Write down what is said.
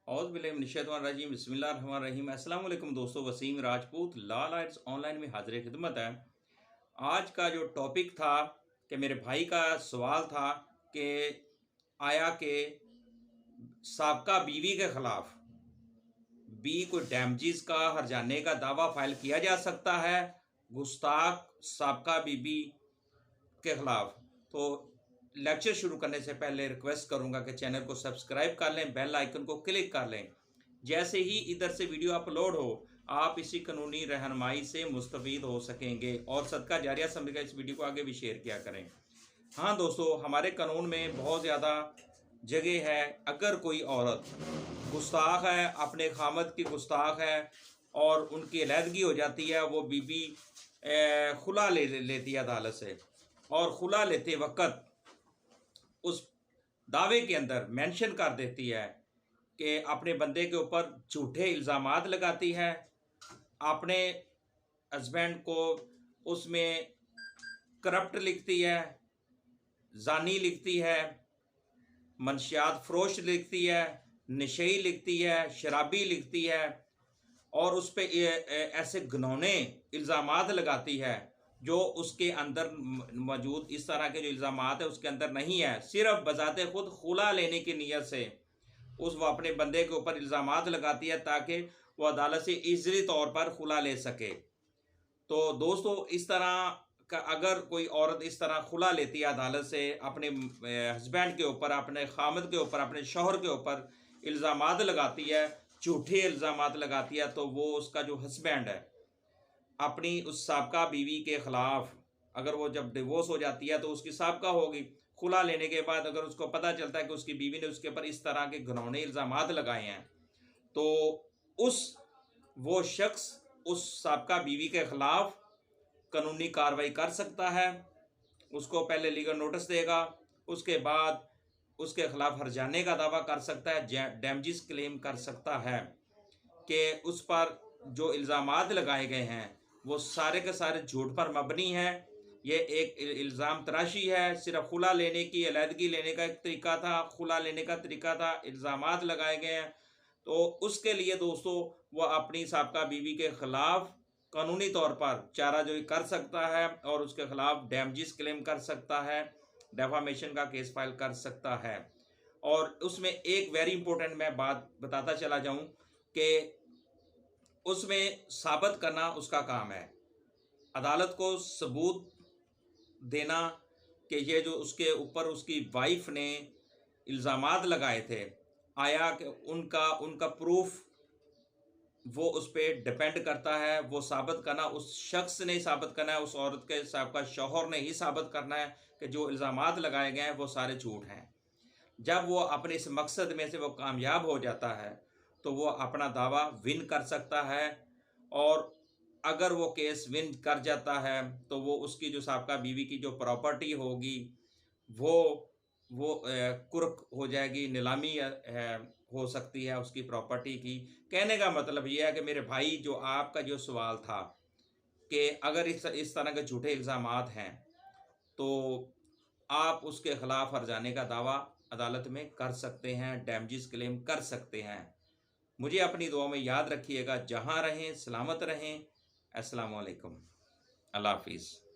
औज़ुबिल्लाहिमिनश्शैतानिर्रजीम बिस्मिल्लाहिर्रहमानिर्रहीम। अस्सलाम वालेकुम दोस्तों, Waseem Rajput law lights online में हाजिर खिदमत है। आज का जो टॉपिक था कि मेरे भाई का सवाल था कि आया कि साबका बीवी के ख़िलाफ़ को डैमेजेस का हर्जाने का दावा फाइल किया जा सकता है गुस्ताख साबका बीवी के ख़िलाफ़। तो लेक्चर शुरू करने से पहले रिक्वेस्ट करूंगा कि चैनल को सब्सक्राइब कर लें, बेल आइकन को क्लिक कर लें। जैसे ही इधर से वीडियो अपलोड हो आप इसी कानूनी रहनुमाई से मुस्तफ़ीद हो सकेंगे और सदका जारिया समझकर इस वीडियो को आगे भी शेयर किया करें। हाँ दोस्तों, हमारे कानून में बहुत ज़्यादा जगह है। अगर कोई औरत गुस्ताख है, अपने खामद की गुस्ताख है और उनकी अलहदगी हो जाती है, वो बीबी खुला लेती है अदालत से, और खुला लेते वक्त उस दावे के अंदर मेंशन कर देती है कि अपने बंदे के ऊपर झूठे इल्ज़ामात लगाती है, अपने हस्बैंड को उसमें करप्ट लिखती है, जानी लिखती है, मनशियात फरोश लिखती है, नशई लिखती है, शराबी लिखती है, और उस पर ऐसे घिनौने इल्ज़ामात लगाती है जो उसके अंदर मौजूद इस तरह के जो इल्ज़ामात है उसके अंदर नहीं है। सिर्फ बजाते खुद खुला लेने की नीयत से वो अपने बंदे के ऊपर इल्ज़ामात लगाती है ताकि वो अदालत से ईज़िली तौर पर खुला ले सके। तो दोस्तों, इस तरह का अगर कोई औरत इस तरह खुला लेती है अदालत से, अपने हस्बैंड के ऊपर, अपने खामद के ऊपर, अपने शौहर के ऊपर इल्ज़ामात लगाती है, झूठे इल्ज़ामात लगाती है, तो वो उसका जो हस्बैंड है अपनी उस साबका बीवी के ख़िलाफ़, अगर वो जब डिवोर्स हो जाती है तो उसकी साबका होगी, खुला लेने के बाद अगर उसको पता चलता है कि उसकी बीवी ने उसके ऊपर इस तरह के घिनौने इल्ज़ामात लगाए हैं, तो वो शख्स उस साबका बीवी के ख़िलाफ़ कानूनी कार्रवाई कर सकता है। उसको पहले लीगल नोटिस देगा, उसके बाद उसके ख़िलाफ़ हर्जाने का दावा कर सकता है, डैमेजेस क्लेम कर सकता है कि उस पर जो इल्ज़ामात लगाए गए हैं वो सारे के सारे झूठ पर मबनी हैं। ये एक इल्ज़ाम तराशी है, सिर्फ खुला लेने की, अलहदगी लेने का एक तरीका था, खुला लेने का तरीका था, इल्ज़ामात लगाए गए हैं। तो उसके लिए दोस्तों वो अपनी साबका बीवी के ख़िलाफ़ कानूनी तौर पर चाराजोई कर सकता है और उसके ख़िलाफ़ डैमेजेस क्लेम कर सकता है, डेफामेशन का केस फाइल कर सकता है। और उसमें एक वेरी इंपॉर्टेंट मैं बात बताता चला जाऊं कि उसमें साबित करना उसका काम है, अदालत को सबूत देना कि ये जो उसके ऊपर उसकी वाइफ ने इल्ज़ामात लगाए थे, आया कि उनका प्रूफ वो उस पर डिपेंड करता है। वो साबित करना उस शख्स ने साबित करना है, उस औरत के साबका शौहर ने ही साबित करना है कि जो इल्ज़ामात लगाए गए हैं वो सारे झूठ हैं। जब वो अपने इस मकसद में से वो कामयाब हो जाता है तो वो अपना दावा विन कर सकता है, और अगर वो केस विन कर जाता है तो वो उसकी जो साबका बीवी की जो प्रॉपर्टी होगी वो कुर्क हो जाएगी, नीलामी हो सकती है उसकी प्रॉपर्टी की। कहने का मतलब ये है कि मेरे भाई, जो आपका जो सवाल था कि अगर इस तरह के झूठे इल्ज़ामात हैं तो आप उसके ख़िलाफ़ हर्जाने का दावा अदालत में कर सकते हैं, डैमेजेस क्लेम कर सकते हैं। मुझे अपनी दुआ में याद रखिएगा। जहाँ रहें सलामत रहें। अस्सलामु अलैकुम। अल्लाह हाफ़िज़।